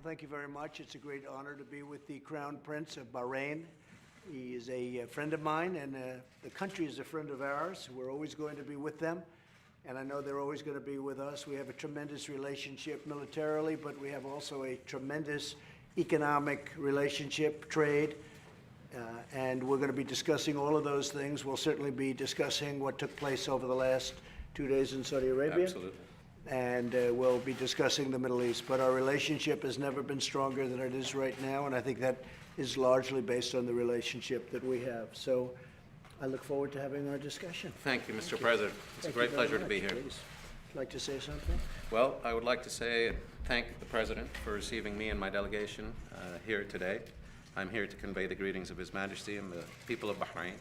Thank you very much. It's a great honor to be with the Crown Prince of Bahrain. He is a friend of mine, and the country is a friend of ours. We're always going to be with them, and I know they're always going to be with us. We have a tremendous relationship militarily, but we have also a tremendous economic relationship, trade, and we're going to be discussing all of those things. We'll certainly be discussing what took place over the last 2 days in Saudi Arabia. Absolutely. And we'll be discussing the Middle East. But our relationship has never been stronger than it is right now, and I think that is largely based on the relationship that we have. So I look forward to having our discussion. Thank you, Mr. President. It's a great pleasure to be here. Please. Like to say something? Well, I would like to say thank the President for receiving me and my delegation here today. I'm here to convey the greetings of His Majesty and the people of Bahrain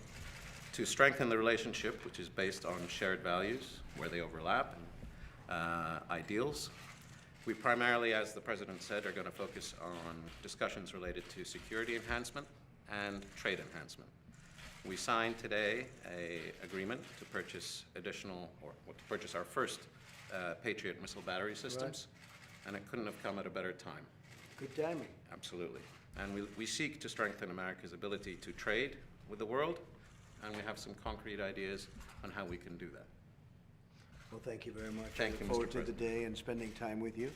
to strengthen the relationship, which is based on shared values, where they overlap, and ideals. We primarily, as the President said, are going to focus on discussions related to security enhancement and trade enhancement. We signed today an agreement to purchase to purchase our first Patriot missile battery systems, and it couldn't have come at a better time. Good timing. Absolutely. And we seek to strengthen America's ability to trade with the world, and we have some concrete ideas on how we can do that. Well, thank you very much. Thank you, Mr. I look forward to the President. day and spending time with you.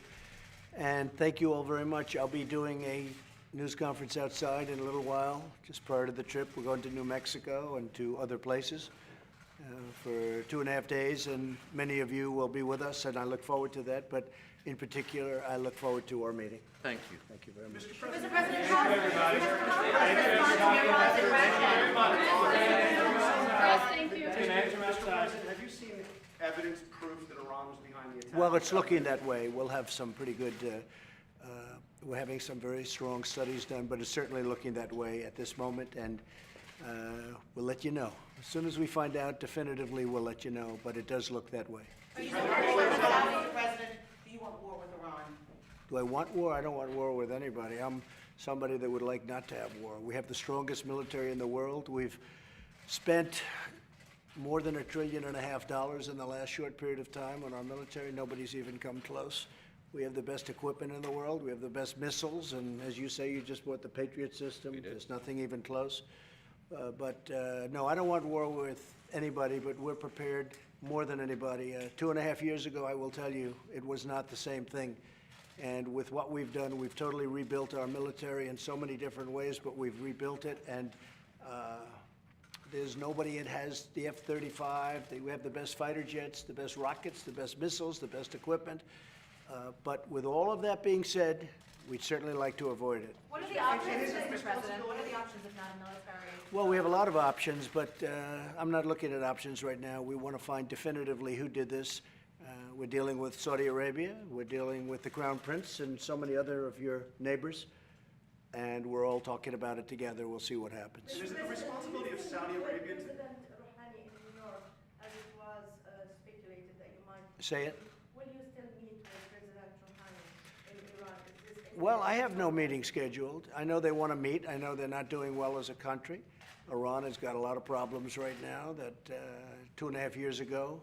And thank you all very much. I'll be doing a news conference outside in a little while, just prior to the trip. We're going to New Mexico and to other places for 2.5 days, and many of you will be with us, and I look forward to that. But in particular, I look forward to our meeting. Thank you. Thank you very much. Mr. President, how is Iran's aggression? Thank you. Mr. President, have you seen evidence, proof that Iran was behind the attack? Well, it's looking that way. We'll have some pretty good, we're having some very strong studies done, but it's certainly looking that way at this moment, and we'll let you know. As soon as we find out definitively, we'll let you know, but it does look that way. Mr. President, do you want war with Iran? Do I want war? I don't want war with anybody. I'm somebody that would like not to have war. We have the strongest military in the world. We've spent more than $1.5 trillion in the last short period of time on our military. Nobody's even come close. We have the best equipment in the world. We have the best missiles, and as you say, you just bought the Patriot system. There's nothing even close. No, I don't want war with anybody, but we're prepared more than anybody. 2.5 years ago, I will tell you, it was not the same thing. And with what we've done, we've totally rebuilt our military in so many different ways, but we've rebuilt it, and there's nobody that has the F-35. We have the best fighter jets, the best rockets, the best missiles, the best equipment. But with all of that being said, we'd certainly like to avoid it. What are the options, Mr. President? What are the options if not a military? Well, we have a lot of options, but I'm not looking at options right now. We want to find definitively who did this. We're dealing with Saudi Arabia. We're dealing with the Crown Prince and so many other of your neighbors. And we're all talking about it together. We'll see what happens. Is it the responsibility of Saudi Arabia to... President Rouhani in New York, as it was speculated that you might... Say it. Will you still meet with President Rouhani in Iran? Is this Well, I have no meeting scheduled. I know they want to meet. I know they're not doing well as a country. Iran has got a lot of problems right now that 2.5 years ago,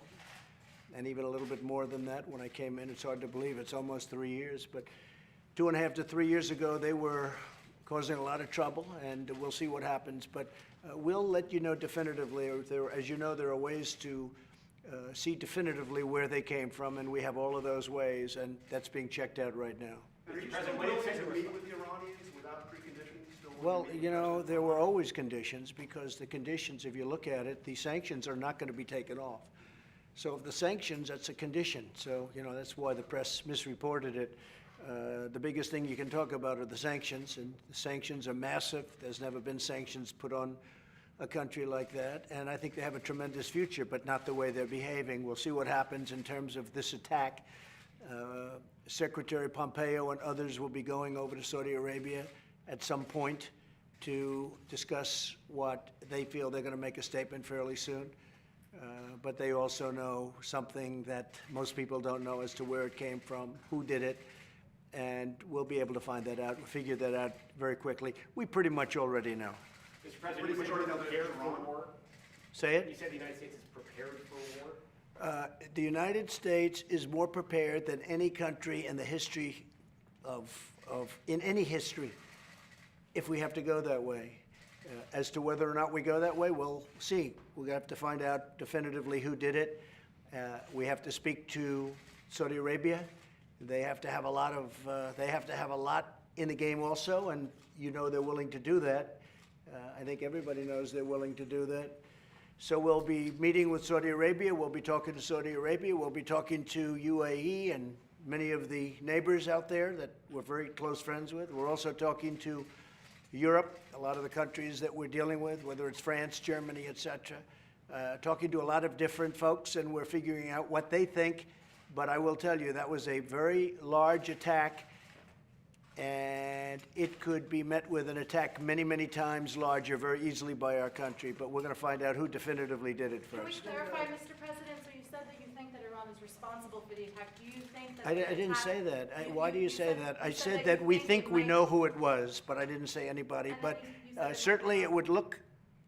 and even a little bit more than that when I came in. It's hard to believe. It's almost 3 years. But 2.5 to 3 years ago, they were causing a lot of trouble, and we'll see what happens. But we'll let you know definitively. As you know, there are ways to see definitively where they came from, and we have all of those ways, and that's being checked out right now. Are you still willing to meet with the Iranians without preconditions? Well, you know, there were always conditions, because the conditions, if you look at it, the sanctions are not going to be taken off. So if the sanctions, that's a condition. So, you know, that's why the press misreported it. The biggest thing you can talk about are the sanctions, and the sanctions are massive. There's never been sanctions put on a country like that, and I think they have a tremendous future, but not the way they're behaving. We'll see what happens in terms of this attack. Secretary Pompeo and others will be going over to Saudi Arabia at some point to discuss what they feel. They're going to make a statement fairly soon. But they also know something that most people don't know as to where it came from, who did it, and we'll be able to find that out, figure that out very quickly. We pretty much already know. Mr. President, you said you're prepared for war? Say it? You said the United States is prepared for war? The United States is more prepared than any country in the history of in any history, if we have to go that way. As to whether or not we go that way, we'll see. We have to find out definitively who did it. We have to speak to Saudi Arabia. They have to have a lot in the game also, and you know they're willing to do that. I think everybody knows they're willing to do that. So we'll be meeting with Saudi Arabia. We'll be talking to Saudi Arabia. We'll be talking to UAE and many of the neighbors out there that we're very close friends with. We're also talking to Europe, a lot of the countries that we're dealing with, whether it's France, Germany, et cetera. Talking to a lot of different folks, and we're figuring out what they think. But I will tell you, that was a very large attack, and it could be met with an attack many, many times larger very easily by our country. But we're going to find out who definitively did it Can we first. clarify, Mr. President? So you said that you think that Iran is responsible for the attack. Do you think that I the didn't attack- say that. Why do you say that? I you said that we you think it we might- know who it was, but I didn't say anybody. And But then you said it certainly might it would look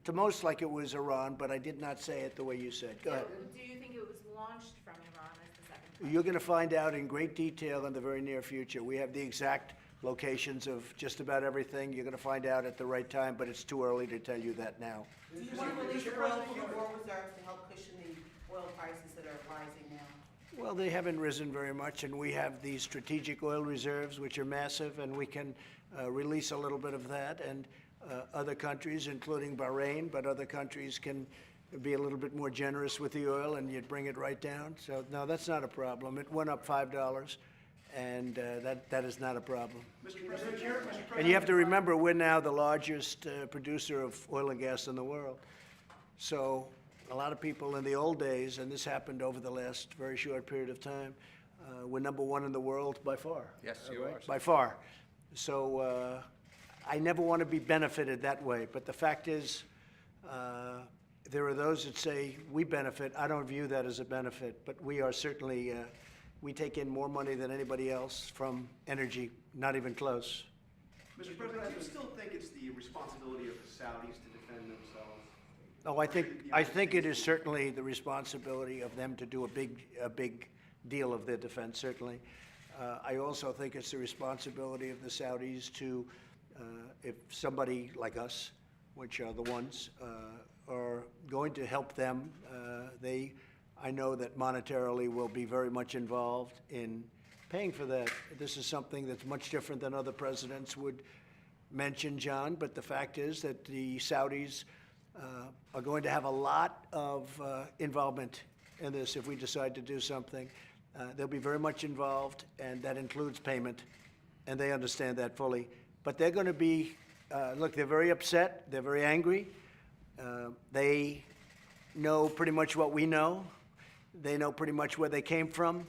to most like it was Iran, but I did not say it the way you said. Go ahead. Do you think it was launched from Iran as the second time? You're going to find out in great detail in the very near future. We have the exact locations of just about everything. You're going to find out at the right time, but it's too early to tell you that now. Do you want to release the oil from the war reserves to help cushion the oil prices that are rising now? Well, they haven't risen very much, and we have these strategic oil reserves, which are massive, and we can release a little bit of that. And other countries, including Bahrain, but other countries can be a little bit more generous with the oil, and you'd bring it right down. So, no, that's not a problem. It went up $5, and that is not a problem. Mr. President, And you have to remember, we're now the largest producer of oil and gas in the world. So a lot of people in the old days, and this happened over the last very short period of time, we're number one in the world by far. Yes, you right? are, sir. By far. So I never want to be benefited that way. But the fact is, there are those that say we benefit. I don't view that as a benefit, but we are certainly, we take in more money than anybody else from energy, not even close. Mr. President, do you still think it's the responsibility of the Saudis to defend themselves? Oh, I think it is certainly the responsibility of them to do a big deal of their defense, certainly. I also think it's the responsibility of the Saudis to, if somebody like us, which are the ones, are going to help them, I know that monetarily will be very much involved in paying for that. This is something that's much different than other presidents would mention, John, but the fact is that the Saudis are going to have a lot of involvement in this if we decide to do something. They'll be very much involved, and that includes payment, and they understand that fully. But they're going to be, look, they're very upset, they're very angry. They know pretty much what we know. They know pretty much where they came from,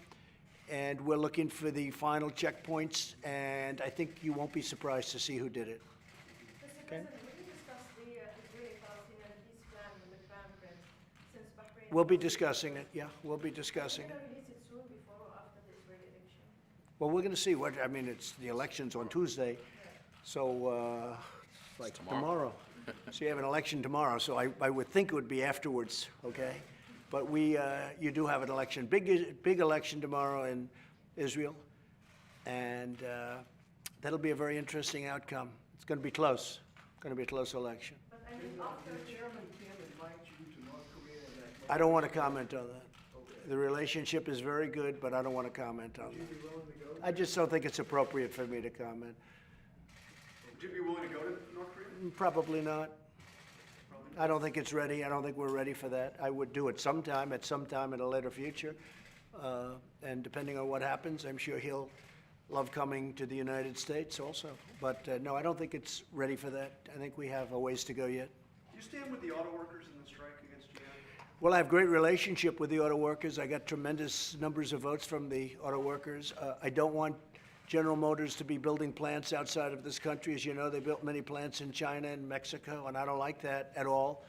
and we're looking for the final checkpoints, and I think you won't be surprised to see who did it. Mr. President, will you discuss the Israeli-Palestinian peace plan with the Crown Prince since Bahrain? We'll be discussing it, yeah, we'll be discussing Are it. you going to release it soon, before or after the Israeli election? Well, we're going to see what, I mean, it's, the election's on Tuesday, so, like tomorrow. So you have an election tomorrow, so I would think it would be afterwards, okay? But you do have an election, big election tomorrow in Israel, and that'll be a very interesting outcome. It's going to be close. It's going to be a close election. But I mean, after The chairman can invite you to North Korea that I don't want to comment on that. The relationship is very good, but I don't want to comment on Would you that. be willing to go? I just don't think it's appropriate for me to comment. Would you be willing to go to North Korea? Probably not. I don't think it's ready. I don't think we're ready for that. I would do it sometime, at some time in a later future. And depending on what happens, I'm sure he'll love coming to the United States also. But no, I don't think it's ready for that. I think we have a ways to go yet. Do you stand with the auto workers in the strike against GM? Well, I have great relationship with the auto workers. I got tremendous numbers of votes from the auto workers. I don't want General Motors to be building plants outside of this country. As you know, they built many plants in China and Mexico, and I don't like that at all.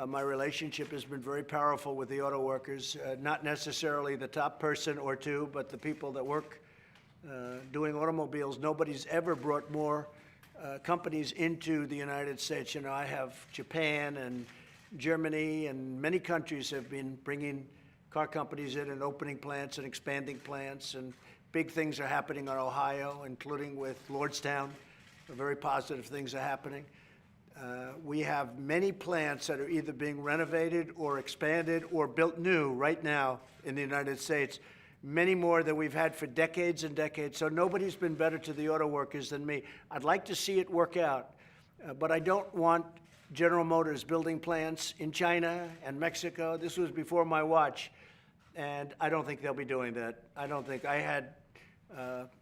My relationship has been very powerful with the auto workers, not necessarily the top person or two, but the people that work doing automobiles. Nobody's ever brought more companies into the United States. You know, I have Japan and Germany and many countries have been bringing car companies in and opening plants and expanding plants, and big things are happening in Ohio, including with Lordstown. Very positive things are happening. We have many plants that are either being renovated or expanded or built new right now in the United States, many more than we've had for decades and decades. So nobody's been better to the auto workers than me. I'd like to see it work out, but I don't want General Motors building plants in China and Mexico. This was before my watch, and I don't think they'll be doing that. I don't think. I had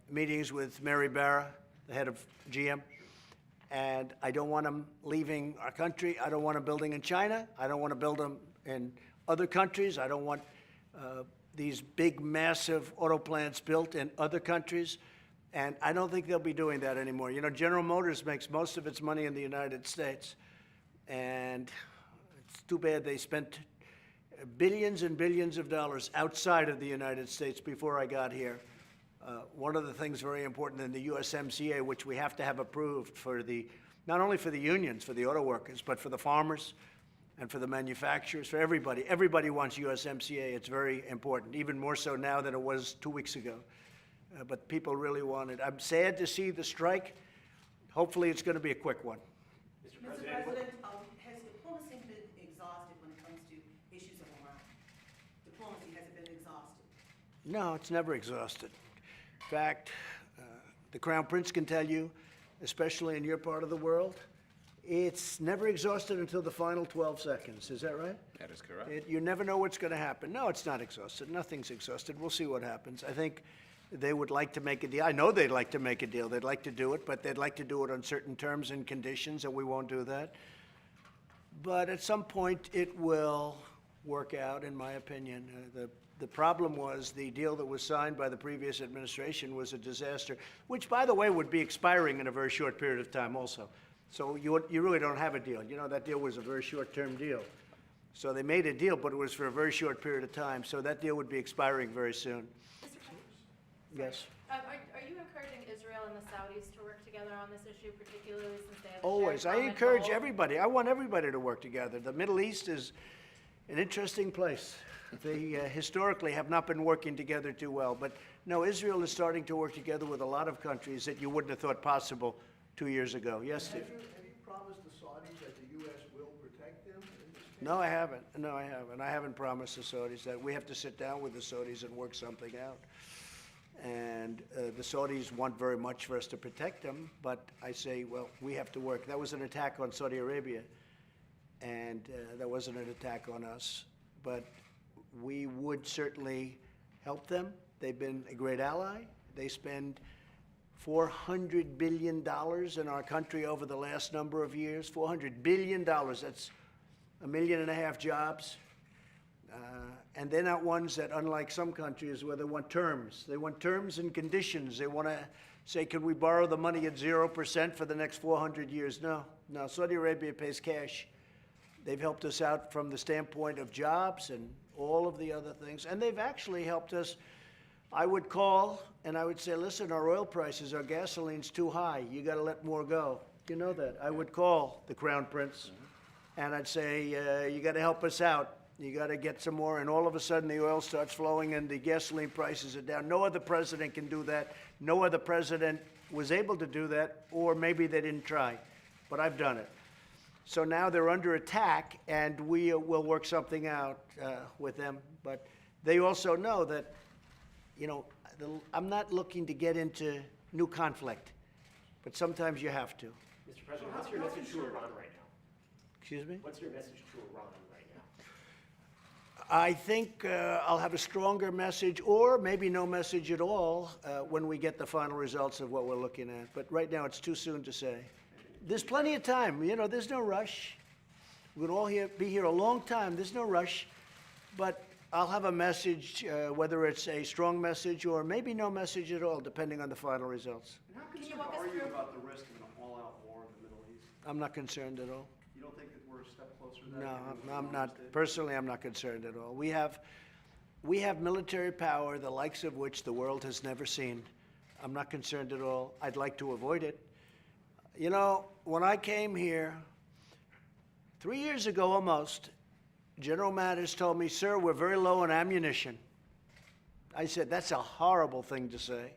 meetings with Mary Barra, the head of GM, and I don't want them leaving our country. I don't want them building in China. I don't want to build them in other countries. I don't want these big, massive auto plants built in other countries. And I don't think they'll be doing that anymore. You know, General Motors makes most of its money in the United States. And it's too bad they spent billions and billions of dollars outside of the United States before I got here. One of the things very important in the USMCA, which we have to have approved for the, not only for the unions, for the auto workers, but for the farmers and for the manufacturers, for everybody. Everybody wants USMCA. It's very important, even more so now than it was 2 weeks ago. But people really want it. I'm sad to see the strike. Hopefully it's going to be a quick one. Mr. President, has diplomacy been exhausted when it comes to issues of Iran? Diplomacy, has it been exhausted? No, it's never exhausted. In fact, the Crown Prince can tell you, especially in your part of the world, it's never exhausted until the final 12 seconds. Is that right? That is correct. You never know what's going to happen. No, it's not exhausted. Nothing's exhausted. We'll see what happens. I think they would like to make a deal. I know they'd like to make a deal. They'd like to do it, but they'd like to do it on certain terms and conditions, and we won't do that. But at some point, it will work out, in my opinion. The problem was the deal that was signed by the previous administration was a disaster, which, by the way, would be expiring in a very short period of time also. So you really don't have a deal. You know, that deal was a very short-term deal. So they made a deal, but it was for a very short period of time. So that deal would be expiring very soon. Yes. Are you encouraging Israel and the Saudis to work together on this issue, particularly since they have a Always. shared I common encourage goal? everybody. I want everybody to work together. The Middle East is an interesting place. They historically have not been working together too well. But no, Israel is starting to work together with a lot of countries that you wouldn't have thought possible 2 years ago. Yes, Steve? Have you promised the Saudis that the U.S. will protect them in this case? No, I haven't. No, I haven't. I haven't promised the Saudis that. We have to sit down with the Saudis and work something out. And the Saudis want very much for us to protect them, but I say, well, we have to work. That was an attack on Saudi Arabia, and that wasn't an attack on us. But we would certainly help them. They've been a great ally. They spend $400 billion in our country over the last number of years. $400 billion. That's 1.5 million jobs. And they're not ones that, unlike some countries where they want terms. They want terms and conditions. They want to say, can we borrow the money at 0% for the next 400 years? No, no. Saudi Arabia pays cash. They've helped us out from the standpoint of jobs and all of the other things. And they've actually helped us. I would call and I would say, listen, our oil prices, our gasoline's too high. You got to let more go. You know that. I would call the Crown Prince and I'd say, you got to help us out. You got to get some more, and all of a sudden the oil starts flowing and the gasoline prices are down. No other president can do that. No other president was able to do that, or maybe they didn't try, but I've done it. So now they're under attack, and we will work something out with them. But they also know that, you know, I'm not looking to get into new conflict, but sometimes you have to. Mr. President, what's your message to Iran right now? Excuse me? What's your message to Iran right now? I think I'll have a stronger message, or maybe no message at all, when we get the final results of what we're looking at. But right now, it's too soon to say. There's plenty of time. You know, there's no rush. We'll all be here a long time. There's no rush. But I'll have a message, whether it's a strong message or maybe no message at all, depending on the final results. And how Can you concerned walk us are you through- about the risk of an all-out war in the Middle East? I'm not concerned at all. You don't think that we're a step closer to that? No, given what I'm Iran not. did? Personally, I'm not concerned at all. We have military power, the likes of which the world has never seen. I'm not concerned at all. I'd like to avoid it. You know, when I came here 3 years ago almost, General Mattis told me, sir, we're very low on ammunition. I said, that's a horrible thing to say.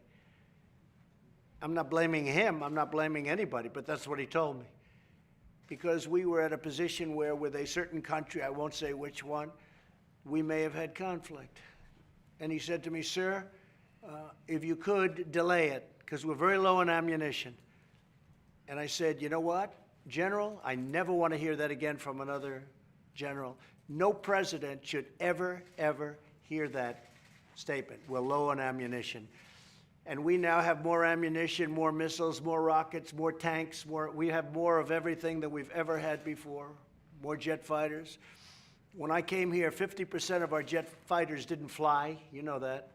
I'm not blaming him, I'm not blaming anybody, but that's what he told me. Because we were at a position where with a certain country, I won't say which one, we may have had conflict. And he said to me, sir, if you could, delay it, because we're very low on ammunition. And I said, you know what, General, I never want to hear that again from another general. No president should ever, ever hear that statement. We're low on ammunition. And we now have more ammunition, more missiles, more rockets, more tanks, we have more of everything than we've ever had before, more jet fighters. When I came here, 50% of our jet fighters didn't fly, you know that,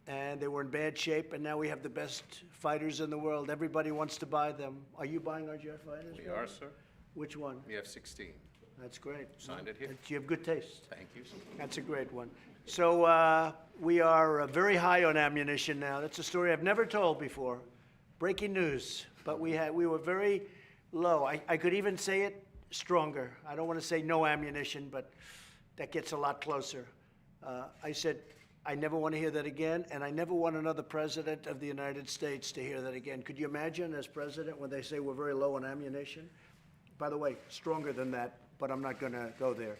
and they were in bad shape, and now we have the best fighters in the world. Everybody wants to buy them. Are you buying our jet fighters? We are, sir. Which one? We have 16. That's great. Signed it here. You have good taste. Thank you, sir. That's a great one. So we are very high on ammunition now. That's a story I've never told before. Breaking news. But we were very low. I could even say it stronger. I don't want to say no ammunition, but that gets a lot closer. I said, I never want to hear that again, and I never want another president of the United States to hear that again. Could you imagine as president when they say we're very low on ammunition? By the way, stronger than that, but I'm not going to go there.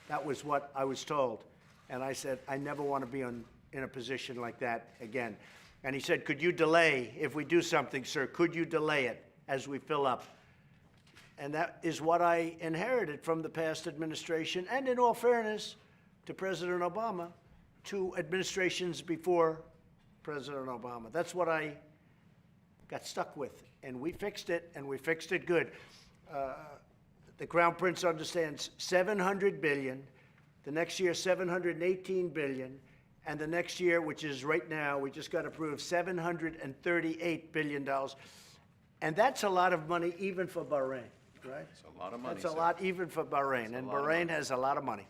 That was what I was told. And I said, I never want to be in a position like that again. And he said, could you delay, if we do something, sir, could you delay it as we fill up? And that is what I inherited from the past administration, and in all fairness to President Obama, to administrations before President Obama. That's what I got stuck with. And we fixed it, and we fixed it good. The Crown Prince understands $700 billion. The next year, $718 billion. And the next year, which is right now, we just got approved $738 billion. And that's a lot of money even for Bahrain, right? It's a lot of money, That's a sir. lot even for Bahrain. And Bahrain has a lot of money.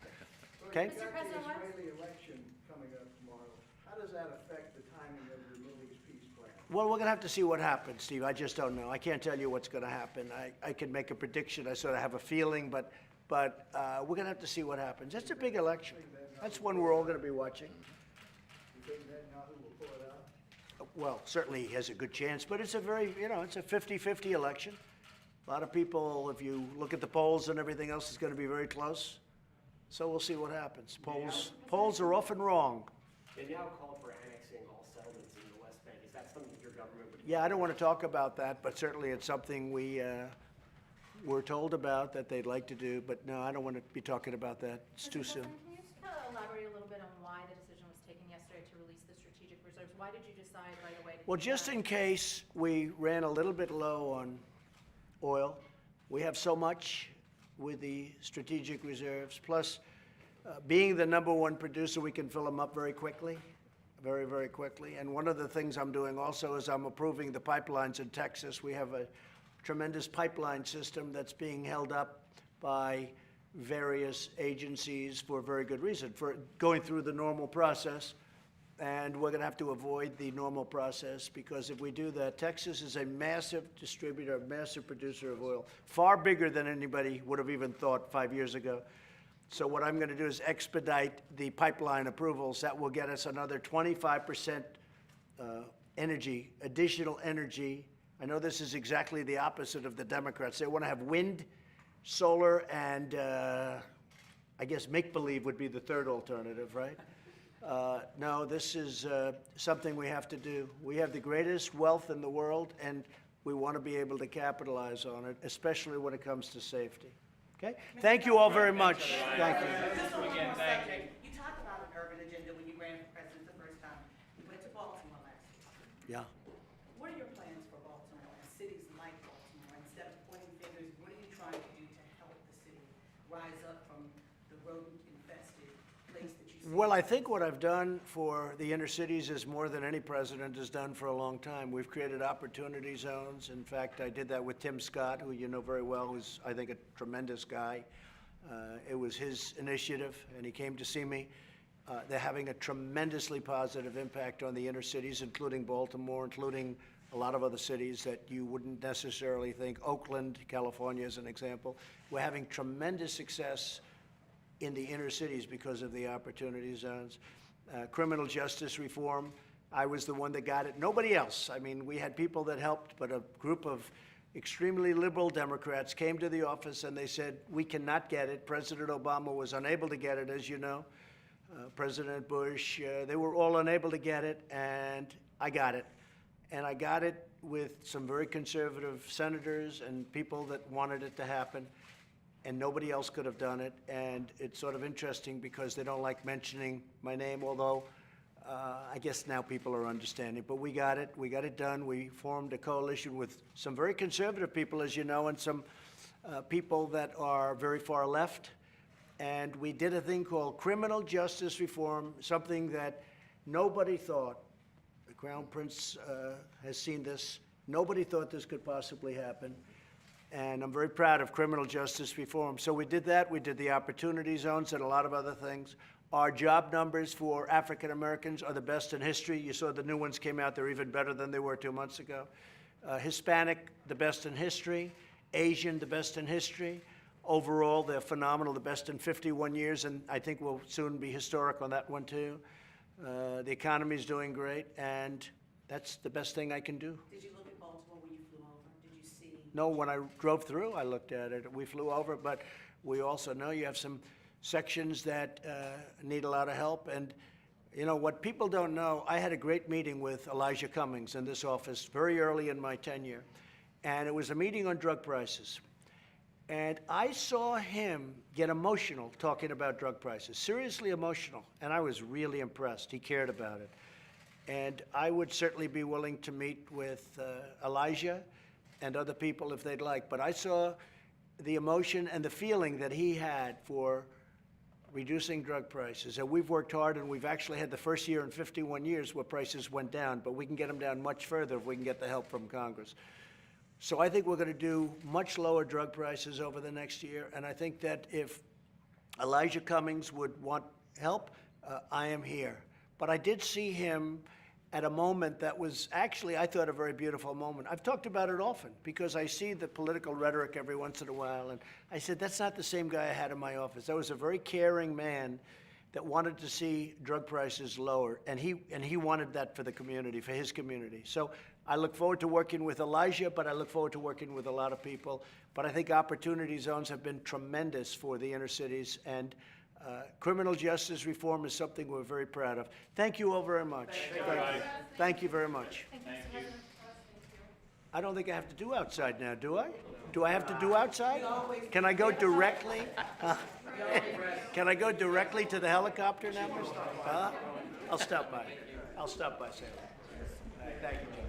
Okay? Mr. President, The let's- Israeli election coming up tomorrow, how does that affect the timing of your Middle East peace plan? Well, we're going to have to see what happens, Steve. I just don't know. I can't tell you what's going to happen. I can make a prediction. I sort of have a feeling, but we're going to have to see what happens. It's a big election. That's one we're all going to be watching. You think Netanyahu will pull it out? Well, certainly he has a good chance, but it's a very, it's a 50-50 election. A lot of people, if you look at the polls and everything else, is going to be very close. So we'll see what happens. Polls are often wrong. They now called for annexing all settlements in the West Bank. Is that something that your government would? Yeah, I don't want to talk about that, but certainly it's something we were told about that they'd like to do. But no, I don't want to be talking about that. It's too soon. President, can you just kind of elaborate a little bit on why the decision was taken yesterday to release the strategic reserves? Why did you decide right away to Well, do just that? in case we ran a little bit low on oil, we have so much with the strategic reserves. Plus, being the #1 producer, we can fill them up very quickly, very, very quickly. And one of the things I'm doing also is I'm approving the pipelines in Texas. We have a tremendous pipeline system that's being held up by various agencies for very good reason, for going through the normal process. And we're going to have to avoid the normal process, because if we do that, Texas is a massive distributor, a massive producer of oil, far bigger than anybody would have even thought 5 years ago. So what I'm going to do is expedite the pipeline approvals. That will get us another 25% energy, additional energy. I know this is exactly the opposite of the Democrats. They want to have wind, solar, and I guess make-believe would be the third alternative, right? No, this is something we have to do. We have the greatest wealth in the world, and we want to be able to capitalize on it, especially when it comes to safety. Okay? Thank you all very much. Thank you. Just on one more subject, you talked about an urban agenda when you ran for president the first time. You went to Baltimore last year. Yeah. What are your plans for Baltimore and cities like Baltimore? Instead of pointing fingers, what are you trying to do to help the city rise up from the rodent-infested place that you see? Well, I think what I've done for the inner cities is more than any president has done for a long time. We've created opportunity zones. In fact, I did that with Tim Scott, who you know very well, who's, I think, a tremendous guy. It was his initiative, and he came to see me. They're having a tremendously positive impact on the inner cities, including Baltimore, including a lot of other cities that you wouldn't necessarily think. Oakland, California, is an example. We're having tremendous success in the inner cities because of the opportunity zones. Criminal justice reform, I was the one that got it. Nobody else. I mean, we had people that helped, but a group of extremely liberal Democrats came to the office and they said, we cannot get it. President Obama was unable to get it, as you know. President Bush, they were all unable to get it, and I got it. And I got it with some very conservative senators and people that wanted it to happen, and nobody else could have done it. And it's sort of interesting because they don't like mentioning my name, although I guess now people are understanding. But we got it done. We formed a coalition with some very conservative people, as you know, and some people that are very far left. And we did a thing called criminal justice reform, something that nobody thought. The Crown Prince has seen this. Nobody thought this could possibly happen. And I'm very proud of criminal justice reform. So we did that. We did the opportunity zones and a lot of other things. Our job numbers for African Americans are the best in history. You saw the new ones came out. They're even better than they were 2 months ago. Hispanic, the best in history. Asian, the best in history. Overall, they're phenomenal, the best in 51 years, and I think we'll soon be historic on that one, too. The economy's doing great, and that's the best thing I can do. Did you look at Baltimore when you flew over? Did you see? No, when I drove through, I looked at it. We flew over, but we also know you have some sections that need a lot of help. And, you know, what people don't know, I had a great meeting with Elijah Cummings in this office very early in my tenure, and it was a meeting on drug prices. And I saw him get emotional talking about drug prices, seriously emotional, and I was really impressed. He cared about it. And I would certainly be willing to meet with Elijah and other people if they'd like. But I saw the emotion and the feeling that he had for reducing drug prices. And we've worked hard, and we've actually had the first year in 51 years where prices went down, but we can get them down much further if we can get the help from Congress. So I think we're going to do much lower drug prices over the next year, and I think that if Elijah Cummings would want help, I am here. But I did see him at a moment that was actually, I thought, a very beautiful moment. I've talked about it often because I see the political rhetoric every once in a while, and I said, that's not the same guy I had in my office. That was a very caring man that wanted to see drug prices lower, and he wanted that for the community, for his community. So I look forward to working with Elijah, but I look forward to working with a lot of people. But I think opportunity zones have been tremendous for the inner cities, and criminal justice reform is something we're very proud of. Thank you all very much. Thank you very much. I don't think I have to do outside now, do I? Do I have to do outside? Can I go directly? Can I go directly to the helicopter now? I'll stop by. I'll stop by, Sam. Thank you, John.